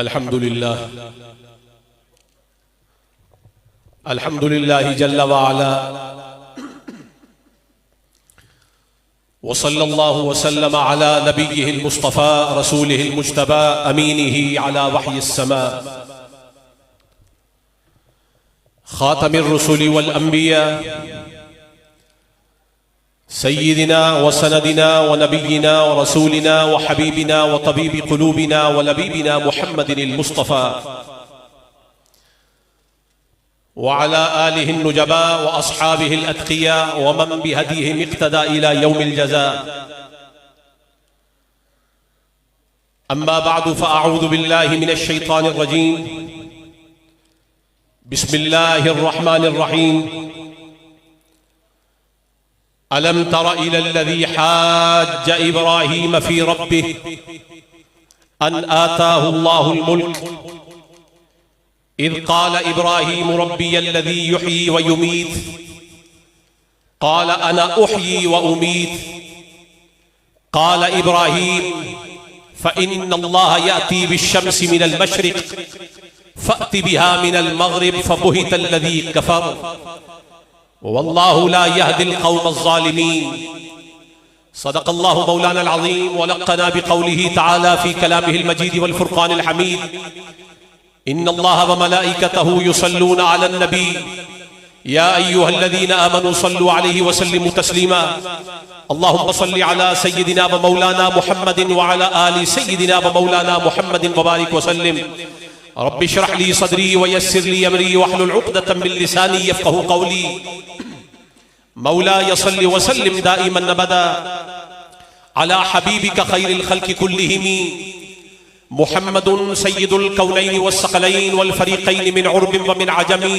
अल्हम्दुलिल्लाह जल्ल व अला व सल्लल्लाहु व सल्लम अला नबिय्यिहिल मुस्तफ़ा रसूलिहिल मुज्तबा अमीनिही अला वह्यिस समा खातमिर रुसुली वल अंबिया सय्यिदिना व सनदिना व नबिय्यिना व रसूलिना व हबीबिना व तबीबि क़ुलूबिना व लबीबिना मुहम्मदिनिल मुस्तफ़ा व अला आलिहि नुजबा व अस्हाबिहिल अत्क़िया व मन बिहदीहिम इक़्तदा इला यौमिल जज़ा। अम्मा बअदु फ़अऊज़ु बिल्लाहि मिनश शैतानिर रजीम। बिस्मिल्लाहिर रहमानिर रहीम। अलम तर इलल्लज़ी हाज्ज इब्राहीम फ़ी रब्बिहि अन आताहुल्लाहुल मुल्क इज़ क़ाल इब्राहीम रब्बियल्लज़ी युह्यी व युमीत क़ाल अना उह्यी व उमीत क़ाल इब्राहीम फ़इन्नल्लाह यअती बिश्शम्सि मिनल मशरिक़ फ़अति बिहा मिनल मग़रिब फ़बुहितल्लज़ी कफ़र वल्लाहु ला यहदिल क़ौमज़ ज़ालिमीन। सदक़ल्लाहु मौलाना अल-अज़ीम व लक़्क़ना बिक़ौलिही तआला फ़ी कलामिहिल मजीद वल फ़ुरक़ानिल हमीद। इन्नल्लाह व मलाइकतहु युसल्लूना अलन नबी या अय्युहल्लज़ीना आमनू सल्लु अलैहि व सल्लिमू तस्लीमा। अल्लाहुम्मा सल्लि अला सय्यिदिना व मौलाना मुहम्मदिन व अला आलि सय्यिदिना व मौलाना मुहम्मदिन व बारिक व सल्लिम। रब्बि इश्रह ली सदरी व यस्सिर ली अमरी वहलुल उक़दतम मिन लिसानी यफ़क़हू क़ौली। मौलाया सल्लि व सल्लिम दाइमन अबदा अला हबीबिका खैरिल खल्क़ि कुल्लिहिम मुहम्मदुन सय्यिदुल कौनैनि वस्सक़लैनि वल फ़रीक़ैनि मिन उर्बिन व मिन अजमी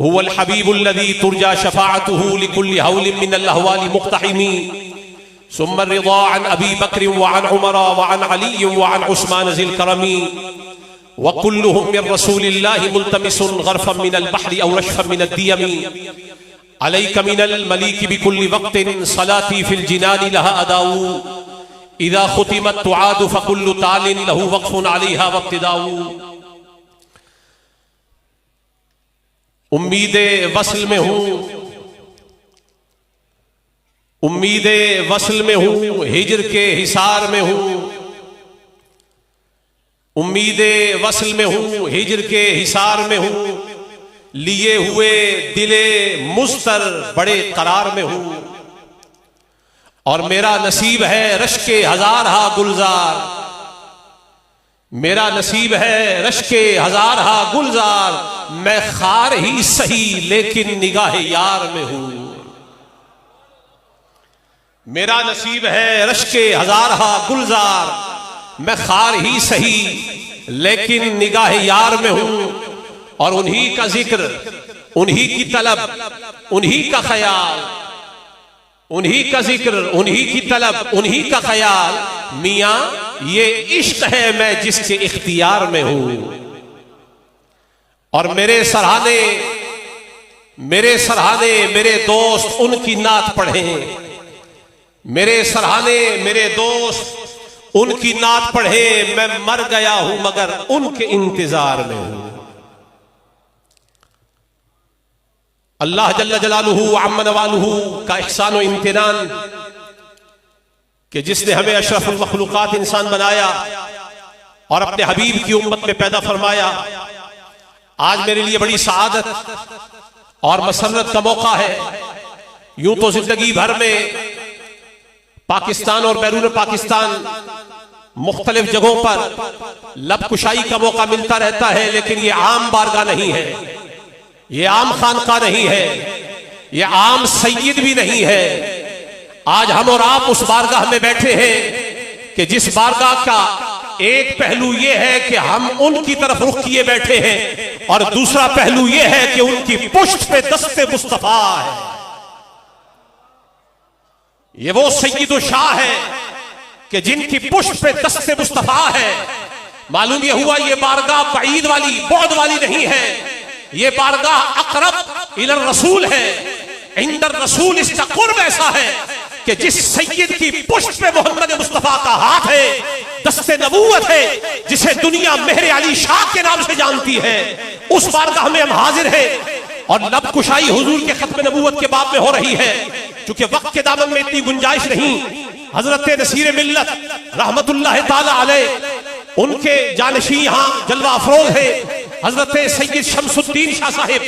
हुवल हबीबुल्लज़ी तुरजा शफ़ाअतुहु लिकुल्लि हौलिन मिनल अहवालि मुक़्तहिमी। सुम्मा रिज़ा अन अबी बकर व अन उमर व अन अली व अन उस्मान ज़िल करमी व कुल्लुहुम मिन रसूलिल्लाहि मुल्तमिसुन ग़रफ़न मिनल बहरि औ रशफ़न मिनद दियमी। अलैका मिनल मलीकि बिकुल्लि वक़्तिन सलाती फ़िल जिनानि लहा अदाउ इज़ा ख़ुतिमत तुआदु फ़कुल्लु तालिन लहू वक़्फ़ुन अलैहा वक़्तिदाउ। उम्मीदे वस्ल में हूँ, उम्मीदे वस्ल में हूँ, हिज्र के हिसार में हूँ। उम्मीदे वस्ल में हूँ, हिज्र के हिसार में हूँ। लिए हुए दिले मुस्तर बड़े करार में हूँ। और मेरा नसीब है रश्के हजार हा गुलजार, मेरा नसीब है रश्के हजार हा गुलजार। मैं खार ही सही लेकिन निगाह यार में हूं। मेरा नसीब है रश्के हजार हा गुलजार, मैं खार ही सही लेकिन निगाह यार में हूं। और उन्हीं का जिक्र, उन्हीं की तलब, उन्हीं का ख्याल, उन्हीं का जिक्र, उन्हीं की तलब, उन्हीं का ख्याल। मियां ये इश्क है मैं जिसके इख्तियार में हूं। और मेरे सराहने मेरे दोस्त उनकी नात पढ़े, मेरे सराहने मेरे दोस्त उनकी नात पढ़े। मैं मर गया हूं मगर उनके इंतजार में हूं। अल्लाह जल्ल जलालुहु अम्मा नवालुहु का ihसान व इम्तिनान कि जिसने हमें अशरफुल मखलूकात इंसान बनाया और अपने हबीब की उम्मत में पैदा फरमाया। आज मेरे लिए बड़ी सआदत और मसरत का मौका है। यूं तो जिंदगी भर में पाकिस्तान और बैरून पाकिस्तान मुख्तलिफ जगहों पर लबकुशाई का मौका मिलता रहता है, लेकिन ये आम बारगाह नहीं है, ये आम खानका नहीं है, ये आम सैयद भी नहीं है। आज हम और आप उस बारगाह में बैठे हैं कि जिस बारगाह का एक पहलू ये है कि हम उनकी तरफ रुख किए बैठे हैं और दूसरा पहलू ये है कि उनकी पुष्ट पे दस्ते मुस्तफा है। ये वो सैयदो शाह है कि जिनकी पुष्ट पे दस्ते मुस्तफा है। मालूम ये हुआ ये बारगाह बईद वाली, बौद वाली नहीं है, ये बारगाह अक़रब इलर रसूल है। इंदर रसूल इसका कुर्ब ऐसा है कि जिस सैयद की पुष्ट पे मोहम्मद मुस्तफा का हाथ है, दस्ते नबूवत है, जिसे दुनिया मेहर अली शाह के नाम से जानती है, उस बारगाह में हम हाजिर है और लब कुशाई हुजूर के खत्म नबूवत के बाब में हो रही है। चूंकि वक्त के दामन में इतनी गुंजाइश नहीं, हजरत नसीर मिल्लत रहमतुल्लाह ताला अलैह उनके जानशी यहाँ जलवा अफरोज है हजरत सैयद शमसुद्दीन शाह साहिब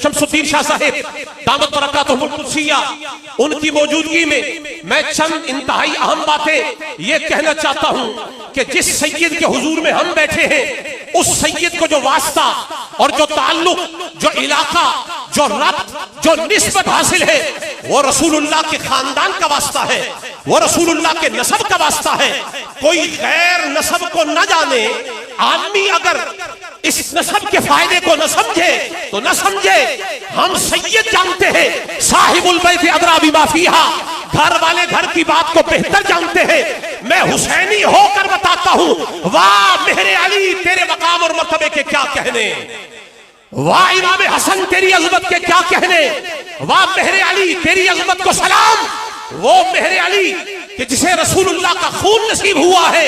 शमसुद्दीन शाह साहिब दामत बरकातुहुल कुद्सिया, उनकी मौजूदगी में मैं चंद इंतहाई अहम बातें ये कहना चाहता हूँ कि जिस सैयद के हुजूर में हम बैठे हैं, उस सैयद को जो वास्ता और जो ताल्लुक, जो इलाका, जो रब्त, जो निस्बत हासिल है, वो रसूलुल्लाह के खानदान का वास्ता है, वो रसूलुल्लाह के नसब का वास्ता है। कोई गैर नसब को न जाने, आदमी अगर इस नसब के फायदे को न समझे तो न समझे। हम सैयद जानते हैं, साहिबुल बैत अदरा बिमा फीहा, घर वाले घर की बात को बेहतर जानते हैं। मैं हुसैनी होकर बताता हूं, वाह मेहरे अली तेरे मकाम और मर्तबे के क्या कहने, वाह इमाम हसन तेरी अजमत के क्या कहने, वाह मेहरे अली तेरी अजमत को सलाम। वो मेहरे अली कि जिसे रसूलुल्लाह का खून नसीब हुआ है,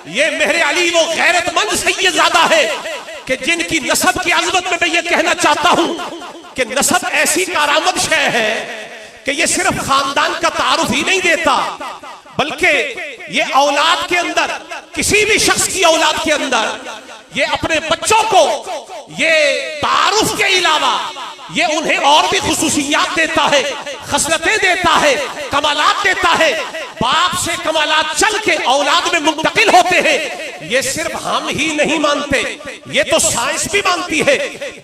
ये मेहरे अली वो गैरतमंद सैयदजादा है कि जिनकी नसब की अजमत में मैं ये कहना चाहता हूं कि नसब ऐसी कारामद शय है कि ये सिर्फ खानदान का तारुफ ही नहीं देता, बल्कि ये औलाद के अंदर, किसी भी शख्स की औलाद के अंदर ये अपने बच्चों को ये तारुफ के अलावा ये उन्हें और भी खुसूसियात देता है, खसलतें देता है, कमालात देता है। बाप से कमालात चल के औलाद में मुंतकिल होते हैं। ये सिर्फ हम ही नहीं मानते, ये तो साइंस भी मानती है।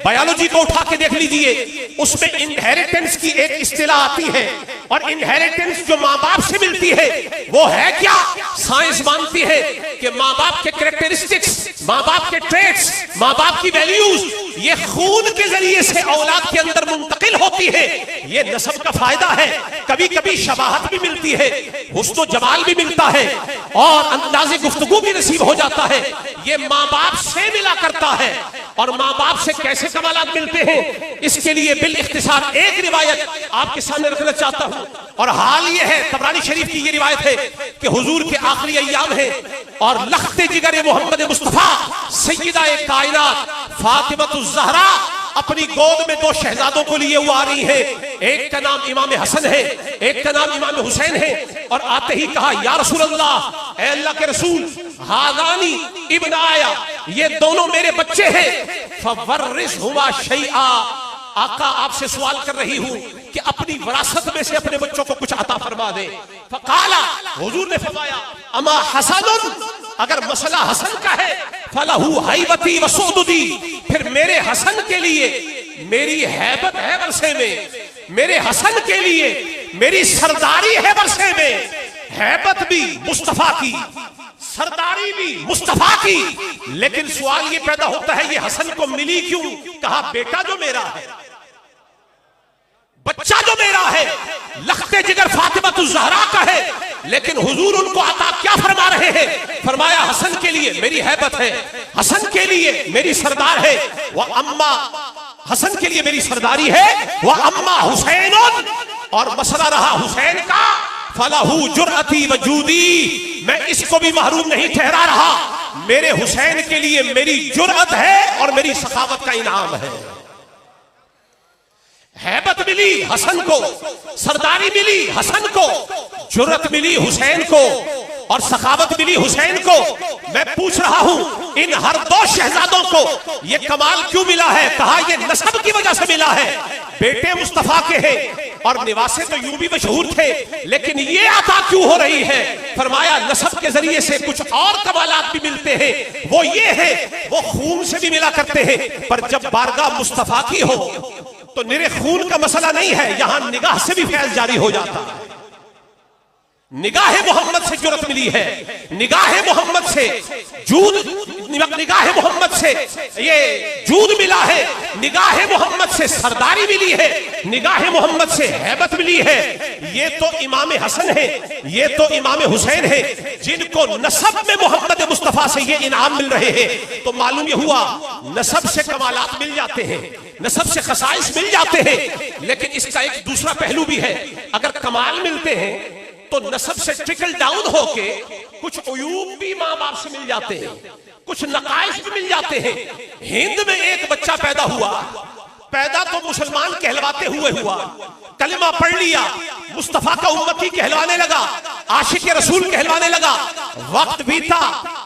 बायोलॉजी को उठा के देख लीजिए, उसमें इनहेरिटेंस की एक इस्तिलाह आती है, और इनहेरिटेंस जो माँ बाप से मिलती है वो है क्या? साइंस मानती है कि माँ बाप के कैरेक्टरिस्टिक्स, माँ बाप के ट्रेट्स, माँ बाप की वैल्यूज ये खून के जरिए से औलाद के अंदर मुंतकिल होती है। ये नस्ब का फायदा है। कभी कभी शबाहत भी मिलती है, हुस्न जमाल भी मिलता है, और अंदाज़े गुफ्तगू भी नसीब हो जाता है। ये माँ बाप से मिला करता है। और माँ बाप से कैसे कमालात मिलते हैं, इसके लिए बिल इख्तिसार एक रिवायत आपके सामने रखना चाहता हूँ। और हाल ये है, तबरानी शरीफ की ये रिवायत है कि हुजूर के आखिरी अय्याम है और लख्ते जिगर मोहम्मद मुस्तफा सय्यदा कायनात फातिमतुज़ ज़हरा अपनी गोद में दो शहजादों को लिए वो आ रही है। एक का नाम इमाम हसन है, एक का नाम इमाम हुसैन है। और आते ही कहा, या रसूल अल्लाह, ए अल्लाह के रसूल, हादानी इब्न आया, ये दोनों मेरे बच्चे हैं। फवर्रिसहुमा शैआ, आका आपसे सवाल कर रही हूं कि अपनी विरासत में से अपने बच्चों को कुछ अता फरमा दे। फकाला, हुजूर ने फरमाया, अमा हसनुन, अगर मसला हसन का है, फलहू हैबती व सुदुदी, फिर मेरे हसन के लिए मेरी हैबत है वर्षे में, मेरे हसन के लिए मेरी सरदारी है वर्षे में। हैबत भी मुस्तफा की, सरदारी भी मुस्तफा की। लेकिन सवाल ये पैदा होता है, ये हसन को मिली क्यों? कहा, बेटा जो मेरा है, बच्चा जो मेरा है, लख्ते जिगर फातिमतुज़ ज़हरा का है, लेकिन हुजूर उनको अता क्या फरमा रहे हैं? फरमाया, हसन के लिए मेरी हैबत है, हसन के लिए मेरी सरदार है, वह अम्मा, हसन के लिए मेरी सरदारी है, वह अम्मा हुसैन, और मसला रहा हुसैन का, फलाहू जुर्अती वजूदी, मैं इसको भी महरूम नहीं ठहरा रहा। मेरे हुसैन के लिए मेरी जुर्अत है और मेरी सखावत का इनाम है। हैबत मिली हसन को, सरदारी मिली हसन को, जुर्रत मिली हुसैन को, और सखावत मिली हुसैन को। मैं पूछ रहा हूं, इन हर दो शहजादों को ये कमाल क्यों मिला है? कहा, ये नस्ब की वजह से मिला है। बेटे मुस्तफा के हैं और निवासे तो यूं भी मशहूर थे, लेकिन ये अता क्यों हो रही है? फरमाया, नस्ब के जरिए से कुछ और कमालात भी मिलते हैं। वो ये है, वो खून से भी मिला करते हैं, पर जब बारगाह मुस्तफा की हो तो निरे खून का मसला नहीं है, यहां निगाह से भी फैज जारी हो जाता है। निगाह मोहम्मद से जुर्रत मिली है, निगाह मोहम्मद से जूद निगाह मोहम्मद से ये जूद मिला है, निगाह मोहम्मद से सरदारी मिली है, निगाह मोहम्मद से हैबत मिली है। ये तो इमाम हसन है, ये तो इमाम हुसैन है, जिनको नसब में मोहम्मद मुस्तफा से ये इनाम मिल रहे हैं। तो मालूम ये हुआ नसब से कमालात मिल जाते हैं, नसब से खसाइस मिल जाते हैं, लेकिन इसका एक दूसरा पहलू भी है। अगर कमाल मिलते हैं तो नसब से ट्रिकल डाउन होके कुछ उयूब भी माँ बाप से मिल जाते हैं, कुछ नकाइश भी मिल जाते हैं। हिंद में एक बच्चा पैदा हुआ, पैदा तो मुसलमान कहलवाते हुए हुआ, कलिमा पढ़ लिया, मुस्तफा का उम्मती कहलवाने लगा, आशिक रसूल कहलवाने लगा। वक्त बीता,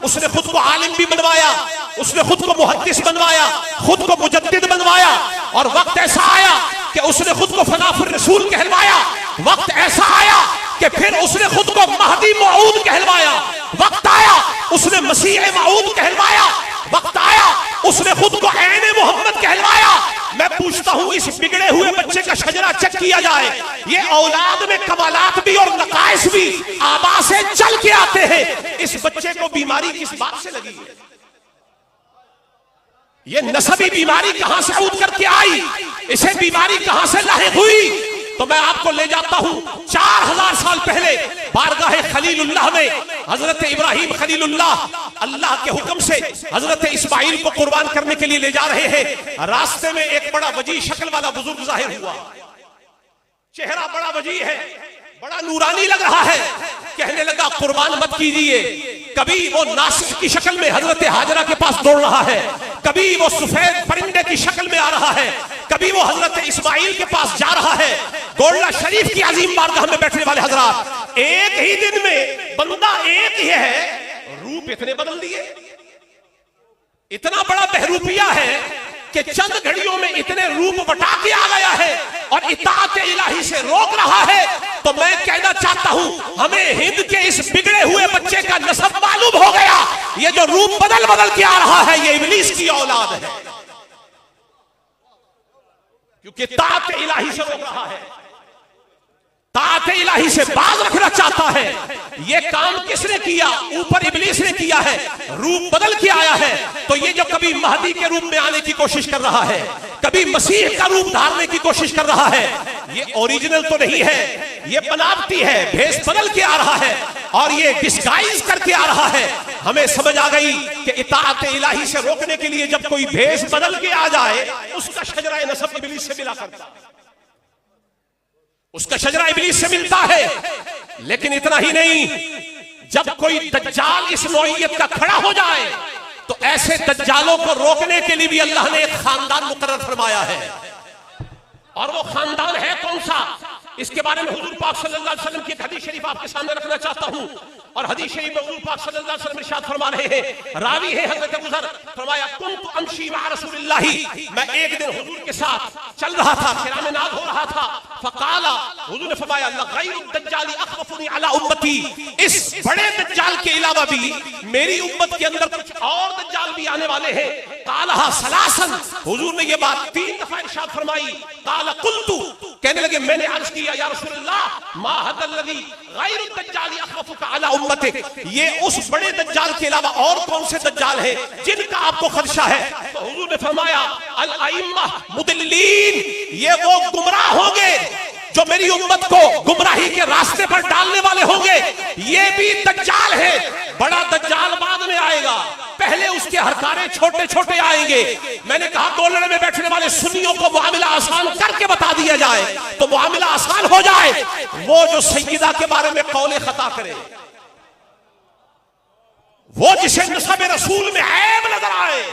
उसने खुद को आलिम भी बनवाया, उसने खुद को मुहद्दिस बनवाया, खुद को मुजद्दिद बनवाया, और वक्त ऐसा आया कि उसने खुद को फनाफुर रसूल कहलवाया। वक्त ऐसा आया कि फिर उसने खुद को महदी मऊद कहलवाया। वक्त आया उसने मसीह मऊद कहलवाया। वक्त आया उसने खुद को ऐने मोहम्मद कहलवाया। मैं पूछता हूं, इस बिगड़े हुए बच्चे का शजरा चेक किया जाए, ये औलाद में कमालात भी और नकाइस भी आबा से चल के आते हैं। इस बच्चे को बीमारी किस बात से लगी है? ये नसबी बीमारी कहां से आउट करके आई? इसे बीमारी कहां से लाहिक हुई? तो मैं आपको ले जाता हूं 4000 साल पहले बारगाह खलीलुल्लाह में हजरत इब्राहिम खलीलुल्लाह अल्लाह के हुक्म से हजरत इस्माइल को कुर्बान करने के लिए ले जा रहे हैं। रास्ते में एक बड़ा वजी शक्ल वाला बुजुर्ग जाहिर हुआ, चेहरा बड़ा वजी है, बड़ा नूरानी लग रहा है। कहने लगा कुर्बान मत कीजिए। कभी वो नासिक की शक्ल में हजरत हाजरा के पास दौड़ रहा है, कभी वो सफेद परिंदे की शक्ल में आ रहा है, कभी वो हजरत इस्माइल के पास जा रहा है। गोल्ला शरीफ की अजीम बारगाह में बैठने वाले हजरात, एक ही दिन में बंदा एक ही है, रूप इतने बदल दिए, इतना बड़ा बहरूपिया है कि चंद घड़ियों में इतने रूप बटा के आ गया है और इताअत इलाही से रोक रहा है। तो मैं कहना चाहता हूं, हमें हिंद के इस बिगड़े हुए बच्चे का नसब मालूम हो गया। ये जो रूप बदल बदल के आ रहा है, ये इब्लीस की औलाद है, क्योंकि इताअत इलाही से रोक रहा है, ताअत इलाही से बाज रखना चाहता है। ये काम किसने किया? ऊपर इब्लीस ने किया है, रूप बदल के आया है। तो ये जो कभी महदी के रूप में आने की कोशिश कर रहा है, कभी मसीह का रूप धारने की कोशिश कर रहा है, ये ओरिजिनल तो नहीं है, ये बनावटी है, भेष बदल के आ रहा है और ये डिस्गाइज करके आ रहा है। हमें समझ आ गई कि इताअत इलाही से रोकने के लिए जब कोई भेष बदल के आ जाए, उसका शजरा नसब इब्लीस से मिला करता है, उसका शजरा इब्लीस से मिलता है। लेकिन इतना ही नहीं, जब कोई दज्जाल इस नौइयत का खड़ा हो जाए तो ऐसे दज्जालों को रोकने के लिए भी अल्लाह ने एक खानदान मुकर्रर फरमाया है। और वो खानदान है कौन सा? इसके बारे में हुजूर पाक सल्लल्लाहु अलैहि वसल्लम की हदीस शरीफ आपके सामने रखना चाहता हूं। और हदीस शरीफ में हुजूर पाक सल्लल्लाहु अलैहि वसल्लम इरशाद फरमा रहे हैं, रावी है हजरत अबू ज़र, फरमाया कुन्तु अमशी मअ रसूलिल्लाही, मैं एक दिन हुजूर के साथ चल रहा था, किरामे नाग हो रहा था। फकाला, हुजूर ने फरमाया लगैरु दज्जाली अखवफुनी अला उम्मती, इस बड़े दज्जाल के अलावा भी मेरी उम्मत के अंदर कुछ और दज्जाल भी आने वाले हैं। कालहा सलासन, हुजूर ने ये बात 3 दफा इरशाद फरमाई। काला कुल्तु, कहने लगे मैंने अर्ज किया या रसूलल्लाह मा हदल्लज़ी गैरु दज्जाली अखवफुका अला उम्मतिक, ये उस बड़े दज्जाल के अलावा और कौन से दज्जाल हैं जिनका आपको खदशा है? तो हुजूर ने फरमाया अल अइम्मा मुदल्लीन, ये वो गुमराह होंगे जो मेरी उम्मत को गुमराही के रास्ते पर डालने वाले होंगे। ये भी दज्जाल है, बड़ा दज्जाल बाद में आएगा, पहले उसके हरकारे छोटे छोटे आएंगे। मैंने कहा गोलड़े में बैठने वाले सुन्नियों को मामला आसान करके बता दिया जाए तो मामला आसान हो जाए। वो जो सैयदा के बारे में कौले खता करे, वो जिसे नसब रसूल में ऐब नजर आए,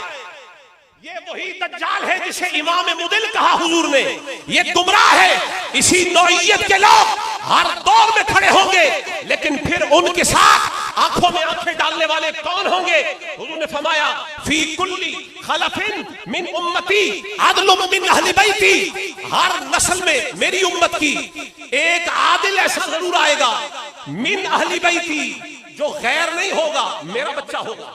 ये वही दज्जाल है जिसे इमाम मुदिल कहा हुजूर ने। ये गुमराह है। इसी नौइयत के लोग हर दौर में खड़े होंगे, लेकिन फिर उनके साथ आंखों में आंखें डालने वाले कौन होंगे? हुजूर ने फरमाया फी कुल्ली खलफिन मिन उम्मती अदलुम मिन अहली बैती, हर नस्ल में मेरी उम्मत की एक आदिल ऐसा जरूर आएगा, मिन अहली बैती, जो गैर नहीं होगा, मेरा बच्चा होगा,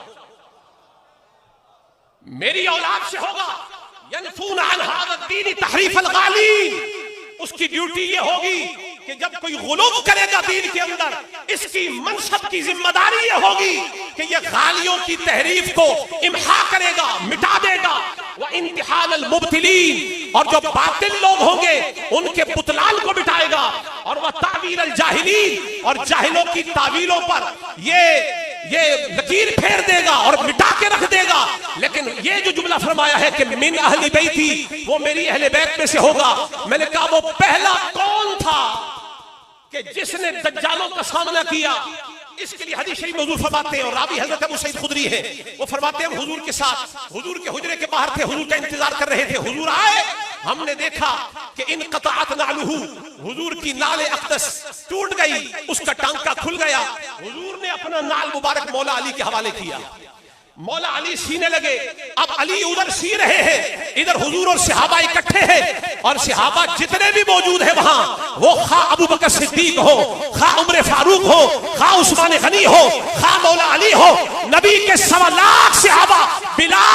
मेरी औलाद से होगा। यनफून अन हाज़ा दीन तहरीफ अल गाली, उसकी ड्यूटी ये होगी कि जब कोई गुलूम करेगा दीन के अंदर, इसकी मनसब की जिम्मेदारी ये होगी कि ये गालियों की तहरीफ को इम्हा करेगा, मिटा देगा। व इंतिहाल अल मुब्तिलीन, और जो बातिल लोग होंगे उनके पुतलाल को मिटाएगा। और वह तावील अल जाहिलीन, और जाहिलों की तावीलों पर ये लकीर फेर देगा और मिटा के रख देगा। लेकिन ये जो जुमला फरमाया है कि मिन अहली बैती, वो मेरी अहले बैत में से होगा, मैंने कहा वो पहला कौन था कि जिसने दज्जालों का सामना किया? इसके लिए हदीस शरीफ में हुजूर फरमाते हैं, और रावी हजरत अबू सईद खुदरी है, वो फरमाते हैं हुजूर के साथ, हुजूर के हुजरे के बाहर थे, हुजूर का इंतजार कर रहे थे। हुजूर आए, हमने देखा कि इन क़ताअत नालुहु, हुजूर की नाले अक़दस टूट गई, उसका टांका खुल गया। हुजूर ने अपना नाल मुबारक मौला अली के हवाले किया, मौला अली सीने लगे। अब अली उधर सी रहे हैं, इधर हुजूर और सहाबा इकट्ठे हैं, और सहाबा जितने भी मौजूद हैं वहां, वो खा अबू बकर सिद्दीक हो, खा उमर फारूक हो, खा उस्मान गनी हो, खा मौला अली हो, नबी के 1.25 लाख सहाबा बिला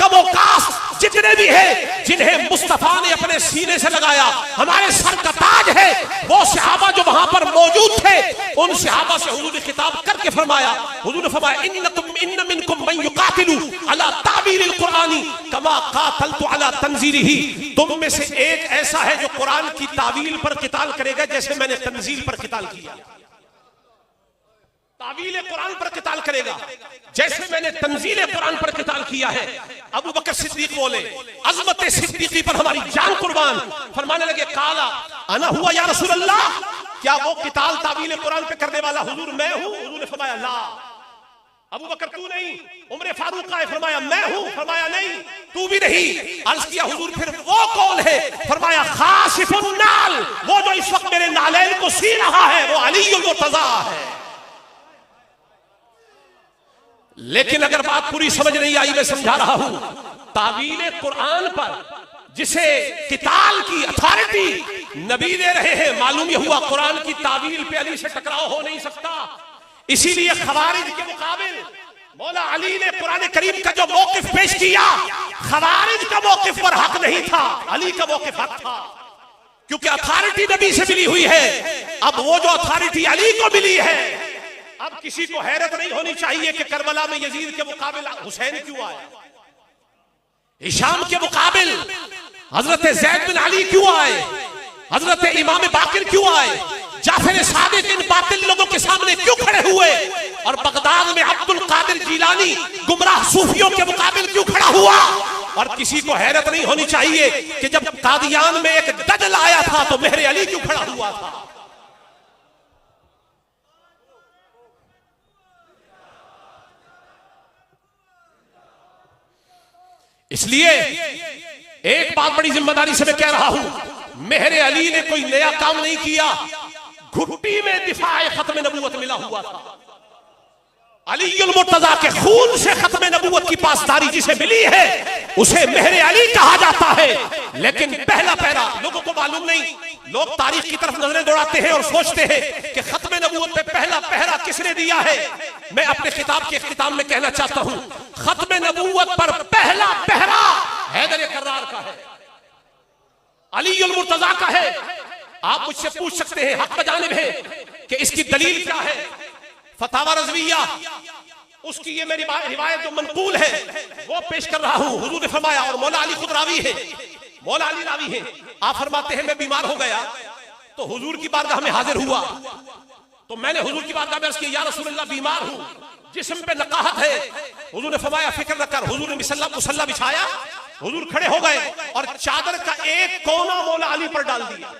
कमोकास जितने भी हैं, जिन्हें मुस्तफा ने अपने सीने से लगाया, हमारे सर का ताज है, वो सहाबा जो वहां पर मौजूद थे, उन सहाबा से हुजूर ने खिताब करके फरमाया, हुजूर ने फरमाया इन्न मिनकुम मन युकातिलु अला ताबीरिल कुरानी कमा कातलतु अला तंजीलिही, तुम में से एक ऐसा है जो कुरान की तावील पर किताल करेगा जैसे मैंने तंजील पर किताल किया। तावील कुरान पर किताल करेगा जैसे मैंने तंजील कुरान पर किताल किया है। अबू बकर सिद्दीक बोले, अज़मत सिद्दीकी पर हमारी जान कुर्बान। फरमाने लगे, काला अना हुआ या रसूल अल्लाह, क्या वो किताल तावील कुरान पे करने वाला हुजूर मैं हूं? हुजूर ने फरमाया ला। अबू बकर तू नहीं? उमर फारूक का, फरमाया मैं हूं। फरमाया नहीं तू भी नहीं। अर्ज किया हुजूर फिर वो कौन है? फरमाया खासिफुन नाल, वो जो इस वक्त मेरे नालैन को सी रहा है वो अलीयुल मुर्तज़ा है। लेकिन अगर बात पूरी समझ नहीं आई, मैं समझा रहा हूं, तावील कुरान पर जिसे किताल की अथॉरिटी नबी दे रहे हैं, मालूम यह हुआ कुरान की तावील पे अली से टकराव हो नहीं सकता। इसीलिए खवारिज के मुकाबिल मौला अली ने कुरान करीम का जो मौकिफ पेश किया, खवारिज का मौकिफ पर हक नहीं था, अली का मौकिफ हक था, क्योंकि अथॉरिटी नबी से मिली हुई है। अब वो जो अथॉरिटी अली को मिली है, अब किसी को हैरत नहीं होनी चाहिए कि करबला में यजीद के मुकाबिल हुसैन क्यों आया, हिशाम के मुकाबिल हजरत ज़ैद बिन अली क्यों आए, हजरत इमाम बाकिर क्यों आए, जाफर सादिक इन बातिल लोगों के सामने क्यों खड़े हुए, और बगदाद में अब्दुल कादिर जीलानी गुमराह सूफियों के मुकाबिल क्यों खड़ा हुआ। और किसी को हैरत नहीं होनी चाहिए कि जब कादियान में एक दजल आया था तो मेहर अली क्यों खड़ा हुआ था। इसलिए एक बात बड़ी जिम्मेदारी से मैं कह रहा हूं, मेहर अली ने कोई नया काम नहीं किया, घुट्टी में दिफाए खत्म नबूवत मिला हुआ था। अलीयुल मुर्तज़ा के खून से खत्म नबूवत की पासदारी जिसे मिली है उसे मेहर अली कहा जाता है। लेकिन पहला पहरा लोगों को मालूम नहीं, लोग तारीख की तरफ नजरें दौड़ाते हैं और सोचते हैं कि खत्म नबूवत पे पहला पहरा किसने दिया है। मैं अपने किताब के इख्तिताम में कहना चाहता हूं, खत्म नबूवत पर पहला पहरा हैदर कर्रार का है, अलीयुल मुर्तज़ा का है। आप मुझसे पूछ सकते हैं, हक जानिब है कि इसकी दलील क्या है। फतावा रज़विया, उसकी ये मेरी रिवायत जो मनकूल है वो पेश कर रहा हूं। हुजूर ने फरमाया, और मौला अली खुद रावी है, मौला अली रावी है, आप फरमाते हैं मैं बीमार हो गया तो हुजूर की बारगाह में हाजिर हुआ, तो मैंने हुजूर की बारगाह में अर्ज़ किया, या रसूलल्लाह बीमार हूं, जिस्म पे नकाहत है। हुजूर ने फरमाया फिक्र न कर। हुजूर ने मुसल्ला बिछाया, हुजूर खड़े हो गए और चादर का एक कोना मौला अली पर डाल दिया,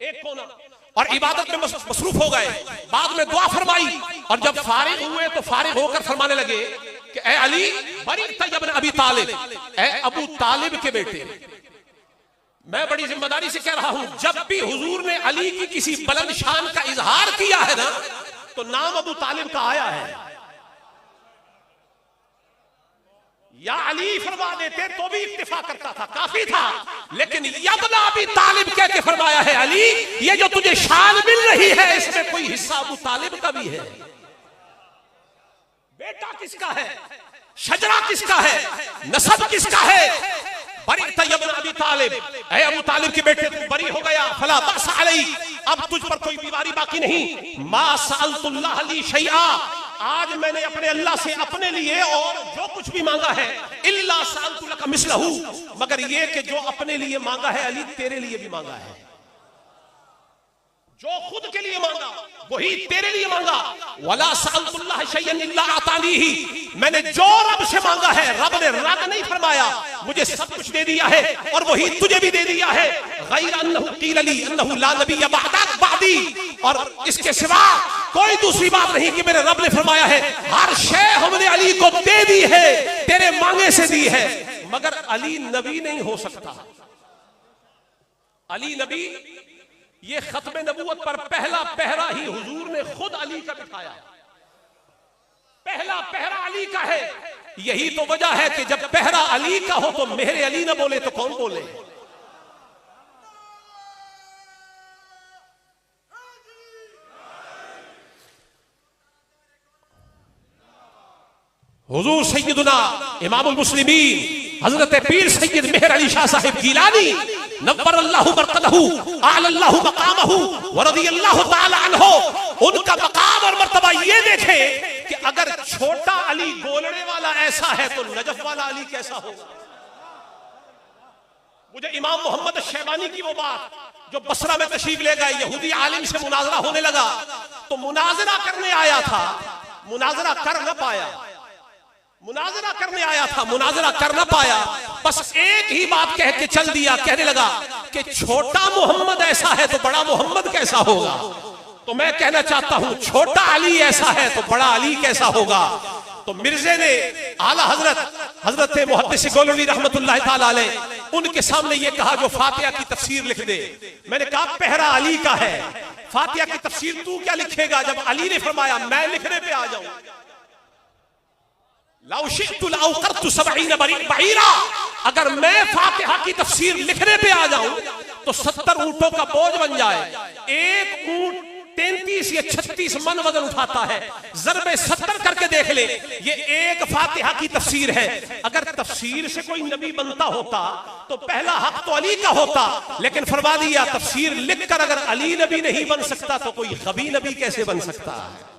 एक कोना, और इबादत में मसरूफ हो गए। बाद में दुआ फरमाई, और जब फारिग हुए तो फारिग होकर फरमाने लगे कि ए अली बरीअत इब्न अबी तालिब, ए अबू तालिब के बेटे, मैं बड़ी जिम्मेदारी से कह रहा हूं, जब भी हुजूर ने अली की किसी बुलंद शान का इजहार किया है ना, तो नाम अबू तालिब का आया है। या अली फरमा देते तो भी इत्तिफा करता था, काफी था, लेकिन यब्ना अबी तालिब कह के फरमाया है, अली ये जो तुझे शान मिल रही है इसमें कोई हिस्सा अबू तालिब का भी है। बेटा किसका है, शजरा किसका है, नसब किसका है। बरीअत इब्न अबी तालिब, ऐ अबू तालिब के बेटे तू बरी हो गया, फला बअस अलैक, अब तुझ पर कोई बीमारी बाकी नहीं। मा सअलतुल्लाह ली शैआ, आज मैंने अपने अल्लाह से अपने लिए और जो कुछ भी मांगा है, इल्ला सअलतु लका मिसलहू, मगर ये कि जो अपने लिए मांगा है अली तेरे लिए भी मांगा है। जो खुद के लिए मांगा वही तेरे लिए मांगा। वला सअलतुल्लाह शैअन इल्ला आतानीही, मैंने जो रब से मांगा है रब ने रद नहीं फरमाया, मुझे सब कुछ दे दिया है और वही तुझे भी दे दिया है। गैर अन्नहु क़ील ली अन्नहु ला नबिय्य बादी, और इसके सिवा कोई दूसरी बात नहीं कि मेरे रब ने फरमाया है हर शय हमने अली को दे दी है, तेरे मांगे से दी है, मगर अली नबी नहीं हो सकता। अली नबी, ये खत्म नबूवत पर पहला पहरा ही हुजूर ने खुद अली का बिठाया। पहला पहरा अली का है। यही तो वजह है कि जब पहरा अली का हो तो मेरे अली ना बोले तो कौन बोले। हुजूर सैयदुना इमामुल मुस्लिमीन हजरत पीर सैयद मेहर अली शाह साहिब गिलानी नव्वरल्लाहु मरकदहू आलल्लाहु मकामहू व रदियल्लाहु ताला अन्हु, उनका मकाम और मर्तबा ये देखे कि अगर छोटा अली बोलने वाला ऐसा है तो नजफ वाला अली कैसा होगा। मुझे इमाम मोहम्मद शैबानी की वो बात जो बसरा में तशरीफ ले गए, यहूदी आलिम से मुनाजरा होने लगा तो मुनाजरा करने आया था, मुनाजरा कर न पाया, मुनाजरा करने आया था, मुनाजरा कर ना पाया, बस एक ही बात कह के चल दिया। कहने लगा कि छोटा मोहम्मद ऐसा है तो बड़ा मोहम्मद कैसा होगा। तो मैं कहना चाहता हूं छोटा अली ऐसा है तो बड़ा अली कैसा होगा। तो मिर्जे ने आला हजरत मुहद्दिस गोलवी रहमतुल्लाह ताला अलैह उनके सामने ये कहा जो फातिहा की तफसीर लिख दे। मैंने कहा पहरा अली का है, फातिहा की तफसीर तू क्या लिखेगा जब अली ने फरमाया मैं लिखने पे आ जाऊं। अगर मैं फातिहा की तफसीर लिखने पे आ जाऊं तो 70 ऊंटों का बोझ बन जाए। एक ऊंट 33 या 36 मन वजन उठाता है, ज़रबे 70 करके देख ले, ये एक फातिहा की तफसीर है। अगर तफसीर से कोई नबी बनता होता तो पहला हक तो अली का होता, लेकिन फरमा दिया तफसीर लिखकर अगर अली नबी नहीं बन सकता तो कोई गबी नबी कैसे बन सकता है।